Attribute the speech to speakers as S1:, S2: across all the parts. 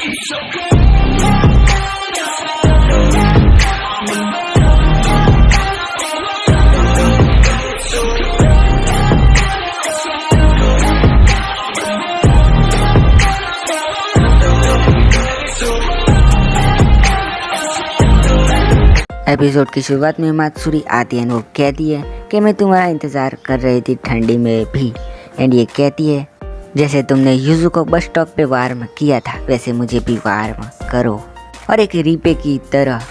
S1: Episode की शुरुआत में मात्सुरी आती है और वो कहती है कि मैं तुम्हारा इंतज़ार कर रही थी ठंडी में भी। एंड ये कहती है जैसे तुमने युजु को बस स्टॉप पे वार्म किया था वैसे मुझे भी वार्म करो। और एक रीपे की तरह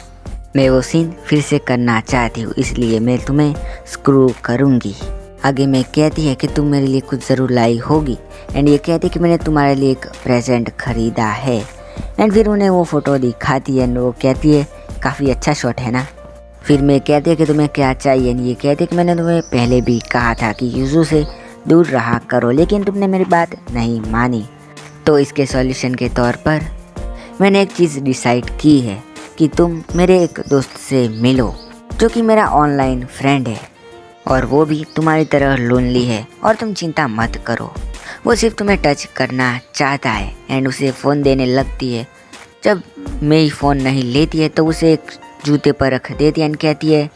S1: मैं वो सीन फिर से करना चाहती हूँ, इसलिए मैं तुम्हें स्क्रू करूँगी। आगे मैं कहती है कि तुम मेरे लिए कुछ ज़रूर लाई होगी। एंड ये कहती है कि मैंने तुम्हारे लिए एक प्रेजेंट ख़रीदा है। एंड फिर उन्हें वो फ़ोटो दिखाती है। वो कहती है काफ़ी अच्छा शॉट है ना। फिर मैं कहती है कि तुम्हें क्या चाहिए। ये कहती है कि मैंने तुम्हें पहले भी कहा था कि युजु से दूर रहा करो, लेकिन तुमने मेरी बात नहीं मानी। तो इसके सॉल्यूशन के तौर पर मैंने एक चीज़ डिसाइड की है कि तुम मेरे एक दोस्त से मिलो जो कि मेरा ऑनलाइन फ्रेंड है और वो भी तुम्हारी तरह लोनली है। और तुम चिंता मत करो, वो सिर्फ तुम्हें टच करना चाहता है। एंड उसे फ़ोन देने लगती है। जब मेरी फ़ोन नहीं लेती है तो उसे एक जूते पर रख देती है। कहती है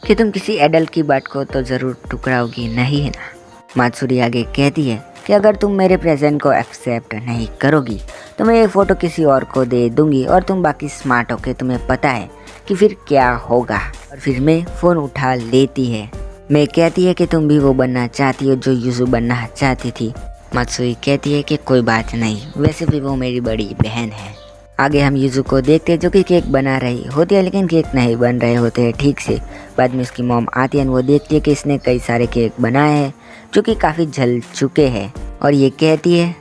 S1: कि तुम किसी एडल्ट की बात को तो ज़रूर टुकराओगी नहीं है ना। मात्सुरी आगे कहती है कि अगर तुम मेरे प्रेजेंट को एक्सेप्ट नहीं करोगी तो मैं ये फ़ोटो किसी और को दे दूंगी और तुम बाकी स्मार्ट हो के तुम्हें पता है कि फिर क्या होगा। और फिर मैं फ़ोन उठा लेती है। मैं कहती है कि तुम भी वो बनना चाहती हो जो युजु बनना चाहती थी। मात्सुरी कहती है कि कोई बात नहीं, वैसे भी वो मेरी बड़ी बहन है। आगे हम युजु को देखते हैं जो कि केक बना रही होती है, लेकिन केक नहीं बन रहे होते हैं ठीक से। बाद में उसकी मॉम आती है और वो देखती है कि इसने कई सारे केक बनाए हैं जो कि काफ़ी जल चुके हैं। और ये कहती है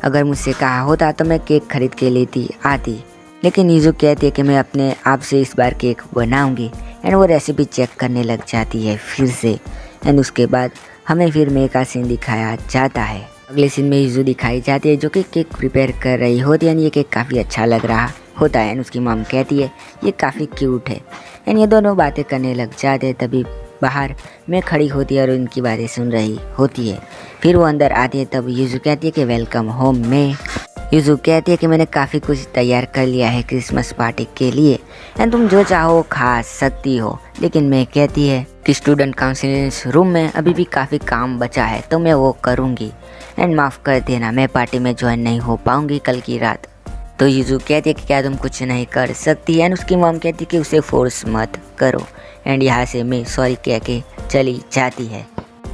S1: अगर मुझसे कहा होता तो मैं केक खरीद के लेती आती, लेकिन युजु कहती है कि मैं अपने आप से इस बार केक बनाऊंगी। एंड वो रेसिपी चेक करने लग जाती है फिर से। एंड उसके बाद हमें फिर मे का सीन दिखाया जाता है। अगले सीन में युजु दिखाई जाती है जो कि केक प्रिपेयर कर रही होती है। ये केक काफ़ी अच्छा लग रहा होता है। एंड उसकी मॉम कहती है ये काफ़ी क्यूट है। एंड ये दोनों बातें करने लग जाते हैं। तभी बाहर मैं खड़ी होती है और उनकी बातें सुन रही होती है। फिर वो अंदर आती है। तब युजु कहती है कि वेलकम होम में। युजु कहती है कि मैंने काफ़ी कुछ तैयार कर लिया है क्रिसमस पार्टी के लिए एंड तुम जो चाहो खा सकती हो। लेकिन मैं कहती है कि स्टूडेंट काउंसिलिंग रूम में अभी भी काफ़ी काम बचा है तो मैं वो करूँगी। एंड माफ़ कर देना मैं पार्टी में ज्वाइन नहीं हो पाऊँगी कल की रात। तो युजु कहती है कि क्या तुम कुछ नहीं कर सकती। एंड उसकी मॉम कहती है कि उसे फोर्स मत करो। एंड यहाँ से मैं सॉरी कह के चली जाती है।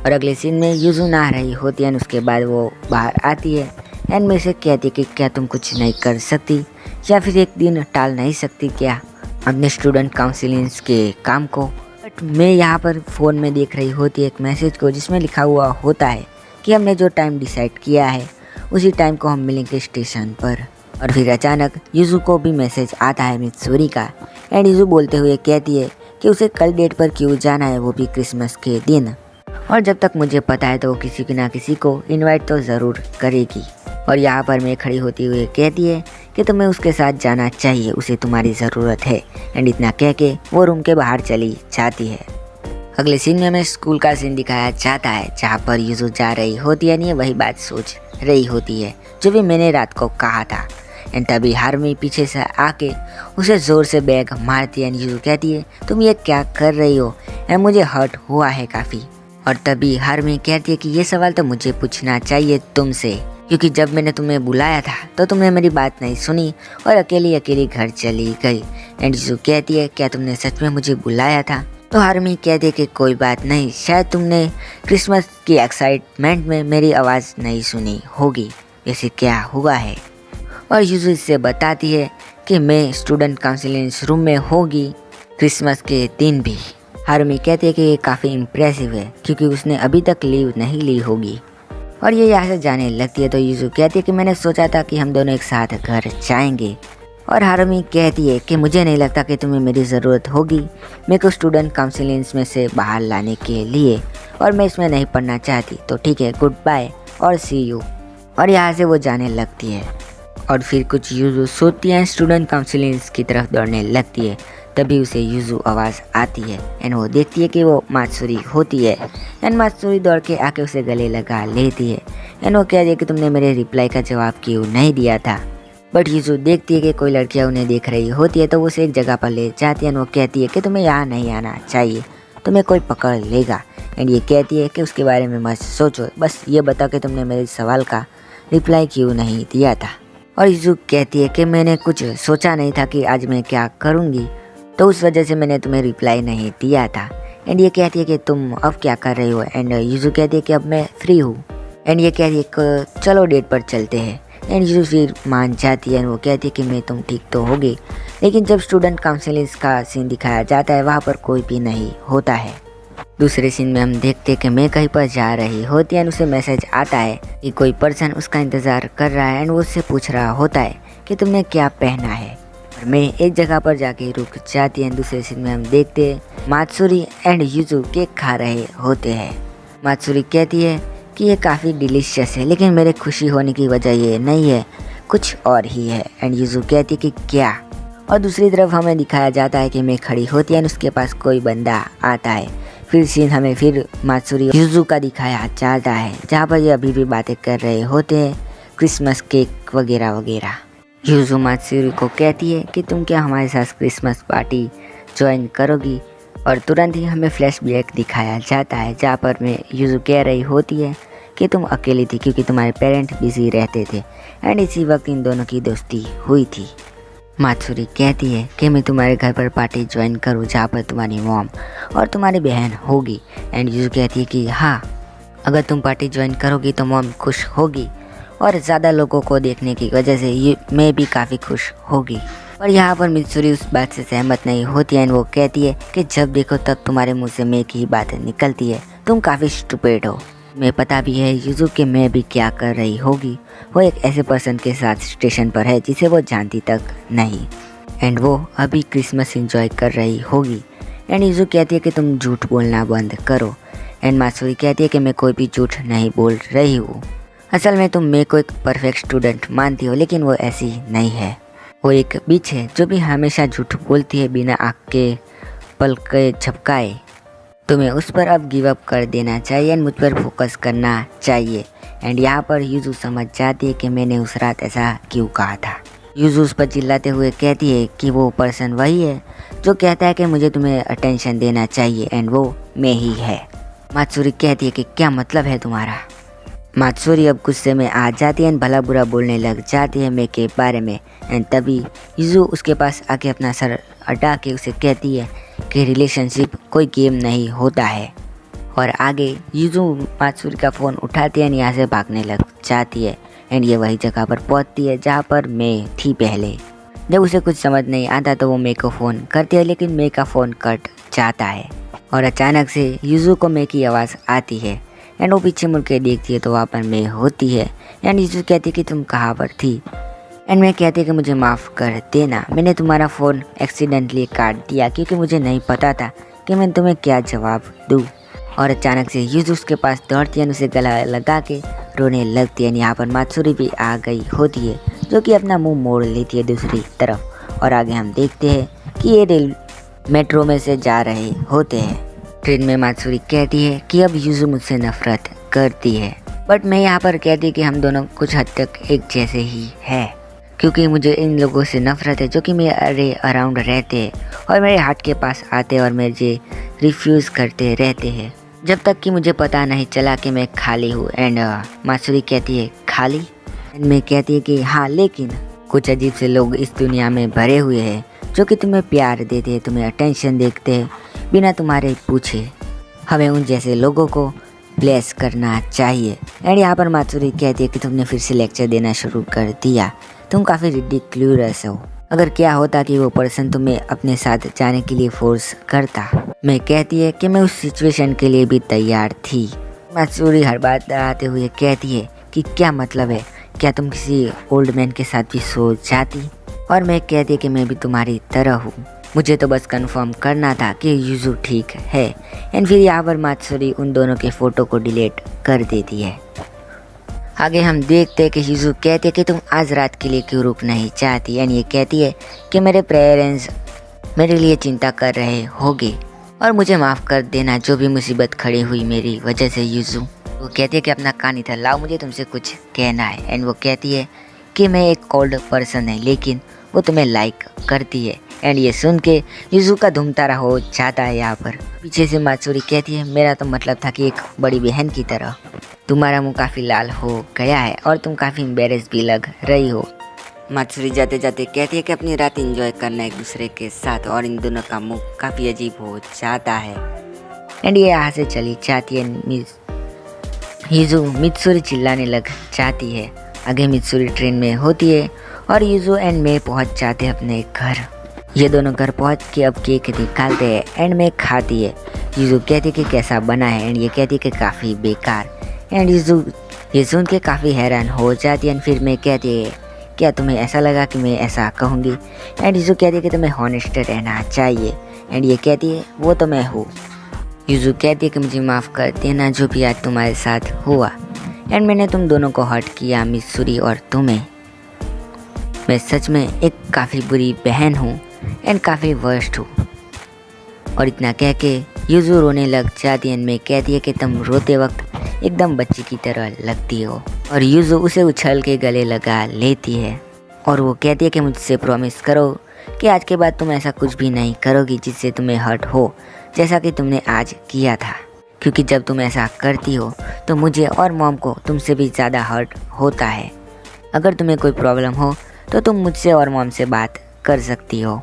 S1: और अगले सीन में युजु नहा रही होती है। उसके बाद वो बाहर आती है एंड मेरे से कहती है कि क्या तुम कुछ नहीं कर सकती या फिर एक दिन टाल नहीं सकती क्या अपने स्टूडेंट काउंसिलिंग के काम को। बट मैं यहाँ पर फ़ोन में देख रही होती है एक मैसेज को जिसमें लिखा हुआ होता है कि हमने जो टाइम डिसाइड किया है उसी टाइम को हम मिलेंगे स्टेशन पर। और फिर अचानक युजु को भी मैसेज आता है मित्सुरी का। एंड युजु बोलते हुए कहती है कि उसे कल डेट पर क्यों जाना है, वो भी क्रिसमस के दिन। और जब तक मुझे पता है तो वो किसी ना किसी को इनवाइट तो ज़रूर करेगी। और यहाँ पर मैं खड़ी होती हुई कहती है कि तुम्हें उसके साथ जाना चाहिए, उसे तुम्हारी ज़रूरत है। एंड इतना कह के वो रूम के बाहर चली जाती है। अगले सीन में हमें स्कूल का सीन दिखाया जाता है जहाँ पर युजु जा रही होती है। ये वही बात सोच रही होती है जो भी मैंने रात को कहा था। एंड तभी हार्मी पीछे से आके उसे ज़ोर से बैग मारती है। युजु कहती है तुम ये क्या कर रही हो एंड मुझे हर्ट हुआ है काफ़ी। और तभी हार्मी कहती है कि ये सवाल तो मुझे पूछना चाहिए तुमसे, क्योंकि जब मैंने तुम्हें बुलाया था तो तुमने मेरी बात नहीं सुनी और अकेली अकेली घर चली गई। एंड युजु कहती है क्या तुमने सच में मुझे बुलाया था। तो हार्मी कहती है कि कोई बात नहीं, शायद तुमने क्रिसमस की एक्साइटमेंट में मेरी आवाज़ नहीं सुनी होगी, वैसे क्या हुआ है। और युजु इससे बताती है कि मैं स्टूडेंट काउंसिलिंग रूम में होगी क्रिसमस के दिन भी। हार्मी कहती है कि ये काफ़ी इम्प्रेसिव है क्योंकि उसने अभी तक लीव नहीं ली होगी। और ये यहाँ से जाने लगती है। तो युजु कहती है कि मैंने सोचा था कि हम दोनों एक साथ घर जाएंगे। और हार्मी कहती है कि मुझे नहीं लगता कि तुम्हें मेरी ज़रूरत होगी मेरे को स्टूडेंट काउंसिलिंग में से बाहर लाने के लिए, और मैं इसमें नहीं पढ़ना चाहती, तो ठीक है गुड बाय और सी यू। और यहाँ से वो जाने लगती है। और फिर कुछ युजु सोती है स्टूडेंट काउंसिलिंग की तरफ दौड़ने लगती है। तभी उसे युजु आवाज़ आती है एंड वो देखती है कि वो मात्सुरी होती है। एंड मात्सुरी दौड़ के आके उसे गले लगा लेती है। एंड वो कहती है कि तुमने मेरे रिप्लाई का जवाब क्यों नहीं दिया था। बट यूजू देखती है कि कोई लड़कियां उन्हें देख रही होती है तो वो उसे एक जगह पर ले जाती है। वो कहती है कि तुम्हें यहाँ नहीं आना चाहिए, तुम्हें कोई पकड़ लेगा। एंड ये कहती है कि उसके बारे में मत सोचो, बस ये बताओ कि तुमने मेरे सवाल का रिप्लाई क्यों नहीं दिया था। और यूजू कहती है कि मैंने कुछ सोचा नहीं था कि आज मैं क्या करूँगी, तो उस वजह से मैंने तुम्हें रिप्लाई नहीं दिया था। एंड ये कहती है कि तुम अब क्या कर रही हो। एंड यूजू कहती है कि अब मैं फ्री हूँ। एंड ये कहती है कि चलो डेट पर चलते हैं। एंड यूजू फिर मान जाती है। वो कहती है कि मैं तुम ठीक तो होगी, लेकिन जब स्टूडेंट काउंसिलिंग का सीन दिखाया जाता है वहाँ पर कोई भी नहीं होता है। दूसरे सीन में हम देखते हैं कि मैं कहीं पर जा रही होती है। उसे मैसेज आता है कि कोई पर्सन उसका इंतज़ार कर रहा है। एंड वो उससे पूछ रहा होता है कि तुमने क्या पहना है। और मैं एक जगह पर जाके रुक जाती है। दूसरे सीन में हम देखते हैं मात्सुरी एंड यूजू केक खा रहे होते हैं। मात्सुरी कहती है कि ये काफ़ी डिलीशियस है, लेकिन मेरे खुशी होने की वजह ये नहीं है, कुछ और ही है। एंड यूजू कहती है कि क्या। और दूसरी तरफ हमें दिखाया जाता है कि मैं खड़ी होती है और उसके पास कोई बंदा आता है। फिर सीन हमें फिर मात्सुरी यूजू का दिखाया जाता है, जहाँ पर ये अभी भी बातें कर रहे होते हैं, क्रिसमस केक वगैरह वगैरह। यूजू मात्सुरी को कहती है कि तुम क्या हमारे साथ क्रिसमस पार्टी ज्वाइन करोगी। और तुरंत ही हमें फ्लैशबैक दिखाया जाता है, जहाँ पर मैं यूजू कह रही होती है कि तुम अकेली थी क्योंकि तुम्हारे पेरेंट बिजी रहते थे। एंड इसी वक्त इन दोनों की दोस्ती हुई थी। मात्सुरी कहती है कि मैं तुम्हारे घर पर पार्टी ज्वाइन करूं जहाँ पर तुम्हारी मॉम और तुम्हारी बहन होगी। एंड यूजू कहती है कि हाँ, अगर तुम पार्टी ज्वाइन करोगी तो मॉम खुश होगी और ज़्यादा लोगों को देखने की वजह से ये मैं भी काफ़ी खुश होगी। और यहाँ पर मित्सुरी उस बात से सहमत नहीं होती है। वो कहती है कि जब देखो तब तुम्हारे मुंह से मैं की बात निकलती है, तुम काफ़ी स्टूपिड हो। मैं पता भी है यूजू कि मैं भी क्या कर रही होगी। वो एक ऐसे पर्सन के साथ स्टेशन पर है जिसे वो जानती तक नहीं। एंड वो अभी क्रिसमस एंजॉय कर रही होगी। एंड यूजू कहती है कि तुम झूठ बोलना बंद करो। एंड मात्सुरी कहती है कि मैं कोई भी झूठ नहीं बोल रही हूँ। असल में तुम मेरे को एक परफेक्ट स्टूडेंट मानती हो, लेकिन वो ऐसी नहीं है। वो एक बिच है जो भी हमेशा झूठ बोलती है बिना आँख के पल के झपकाए। तुम्हें उस पर अब गिव अप कर देना चाहिए एंड मुझ पर फोकस करना चाहिए। एंड यहाँ पर यूजू समझ जाती है कि मैंने उस रात ऐसा क्यों कहा था। यूजू उस पर चिल्लाते हुए कहती है कि वो पर्सन वही है जो कहता है कि मुझे तुम्हें अटेंशन देना चाहिए एंड वो मैं ही है। मात्सुरी कहती है कि क्या मतलब है तुम्हारा। मात्सुरी अब गुस्से में आ जाती है एंड भला बुरा बोलने लग जाती है मैं के बारे में। एंड तभी यूजू उसके पास आके अपना सर हटा के उसे कहती है कि रिलेशनशिप कोई गेम नहीं होता है। और आगे यूजू मात्सुरी का फ़ोन उठाती है, यहाँ से भागने लग जाती है। एंड ये वही जगह पर पहुँचती है जहाँ पर मैं थी पहले। जब उसे कुछ समझ नहीं आता तो वो मैं को फ़ोन करती है, लेकिन मैं का फ़ोन कट जाता है। और अचानक से यूजू को मैं की आवाज़ आती है। एंड वो पीछे मुड़ के देखती है तो वहाँ पर मैं होती है। एंड यूजू कहती है कि तुम कहाँ पर थी। एंड मैं कहती है कि मुझे माफ़ कर देना, मैंने तुम्हारा फ़ोन एक्सीडेंटली काट दिया क्योंकि मुझे नहीं पता था कि मैं तुम्हें क्या जवाब दूँ। और अचानक से यूजू उसके पास दौड़ती है, उसे गला लगा के रोने लगती है। यहाँ पर मात्सुरी भी आ गई होती है जो कि अपना मुंह मोड़ लेती है दूसरी तरफ। और आगे हम देखते हैं कि ये रेल मेट्रो में से जा रहे होते हैं। ट्रेन में मात्सुरी कहती है कि अब यूजू मुझसे नफरत करती है, बट मैं यहाँ पर कहती कि हम दोनों कुछ हद तक एक जैसे ही है, क्योंकि मुझे इन लोगों से नफरत है जो कि मेरे अराउंड रहते हैं और मेरे हार्ट के पास आते हैं और मुझे रिफ्यूज़ करते रहते हैं जब तक कि मुझे पता नहीं चला कि मैं खाली हूँ। एंड मात्सुरी कहती है खाली। एंड मैं कहती है कि हाँ, लेकिन कुछ अजीब से लोग इस दुनिया में भरे हुए हैं जो कि तुम्हें प्यार देते हैं, तुम्हें अटेंशन देते हैं बिना तुम्हारे पूछे। हमें उन जैसे लोगों को ब्लेस करना चाहिए। एंड यहाँ पर मात्सुरी कहती है कि तुमने फिर से लेक्चर देना शुरू कर दिया, तुम काफ़ी रिडिकुलस हो। अगर क्या होता कि वो पर्सन तुम्हें अपने साथ जाने के लिए फोर्स करता। मैं कहती है कि मैं उस सिचुएशन के लिए भी तैयार थी। मात्सुरी हर बात दोहराते हुए कहती है कि क्या मतलब है, क्या तुम किसी ओल्ड मैन के साथ भी सो जाती। और मैं कहती है कि मैं भी तुम्हारी तरह हूँ, मुझे तो बस कंफर्म करना था कि यूजू ठीक है। एंड फिर यहाँ पर मात्सुरी उन दोनों के फ़ोटो को डिलीट कर देती है। आगे हम देखते हैं कि यूजू कहती है कि तुम आज रात के लिए क्यों रुक नहीं चाहती। एंड ये कहती है कि मेरे पेरेंट्स मेरे लिए चिंता कर रहे होंगे और मुझे माफ़ कर देना जो भी मुसीबत खड़ी हुई मेरी वजह से। यूजू वो कहती है कि अपना कान इधर लाओ, मुझे तुमसे कुछ कहना है। एंड वो कहती है कि मैं एक कोल्ड पर्सन है, लेकिन वो तुम्हें लाइक करती है। एंड ये सुन के यूजू का धूमतारा हो जाता है यहाँ पर। पीछे से मात्सुरी कहती है मेरा तो मतलब था कि एक बड़ी बहन की तरह। तुम्हारा मुंह काफ़ी लाल हो गया है और तुम काफ़ी एम्बेरेस भी लग रही हो। मात्सुरी जाते जाते कहती है कि अपनी रात एंजॉय करना एक दूसरे के साथ, और इन दोनों का मुंह काफ़ी अजीब हो जाता है। एंड ये यहाँ से चली जाती है। यूजू मित्सुरी चिल्लाने लग जाती है। आगे मित्सुरी ट्रेन में होती है और यूजू एंड मे पहुँच जाते हैं अपने घर। ये दोनों घर पहुँच के अब केक निकालते हैं एंड मे खाती है। यूजू कहती है कि कैसा बना है एंड ये कहती है कि काफ़ी बेकार। एंड यूजू ये सुन के काफ़ी हैरान हो जाती है। एंड फिर मैं कहती है क्या तुम्हें ऐसा लगा कि मैं ऐसा कहूँगी? एंड यूजू कहती है कि तुम्हें हॉनेस्ट रहना चाहिए। एंड ये कहती है वो तो मैं हूँ। यूजू कहती है कि मुझे माफ़ कर देना जो भी आज तुम्हारे साथ हुआ एंड मैंने तुम दोनों को हर्ट किया, मित्सुरी और तुम्हें। मैं सच में एक काफ़ी बुरी बहन हूँ एंड काफ़ी वर्स्ट हूँ। और इतना कह के यूजू रोने लग जाती है। एंड मैं कहती है कि तुम रोते वक्त एकदम बच्ची की तरह लगती हो। और यूजू उसे उछल के गले लगा लेती है और वो कहती है कि मुझसे प्रॉमिस करो कि आज के बाद तुम ऐसा कुछ भी नहीं करोगी जिससे तुम्हें हर्ट हो, जैसा कि तुमने आज किया था। क्योंकि जब तुम ऐसा करती हो तो मुझे और मॉम को तुमसे भी ज़्यादा हर्ट होता है। अगर तुम्हें कोई प्रॉब्लम हो तो तुम मुझसे और मॉम से बात कर सकती हो।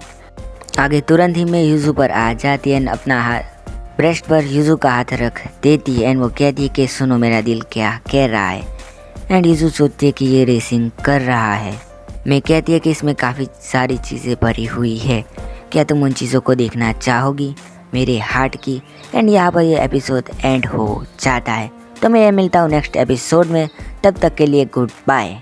S1: आगे तुरंत ही मैं यूजू पर आ जाती है। अपना हाथ ब्रेस्ट पर यूजू का हाथ रख देती है एंड वो कहती है कि सुनो मेरा दिल क्या कह रहा है। एंड यूजू सोचती है कि ये रेसिंग कर रहा है। मैं कहती है कि इसमें काफ़ी सारी चीज़ें भरी हुई है, क्या तुम उन चीज़ों को देखना चाहोगी मेरे हार्ट की? एंड यहाँ पर ये एपिसोड एंड हो जाता है। तो मैं मिलता हूँ नेक्स्ट एपिसोड में, तब तक के लिए गुड बाय।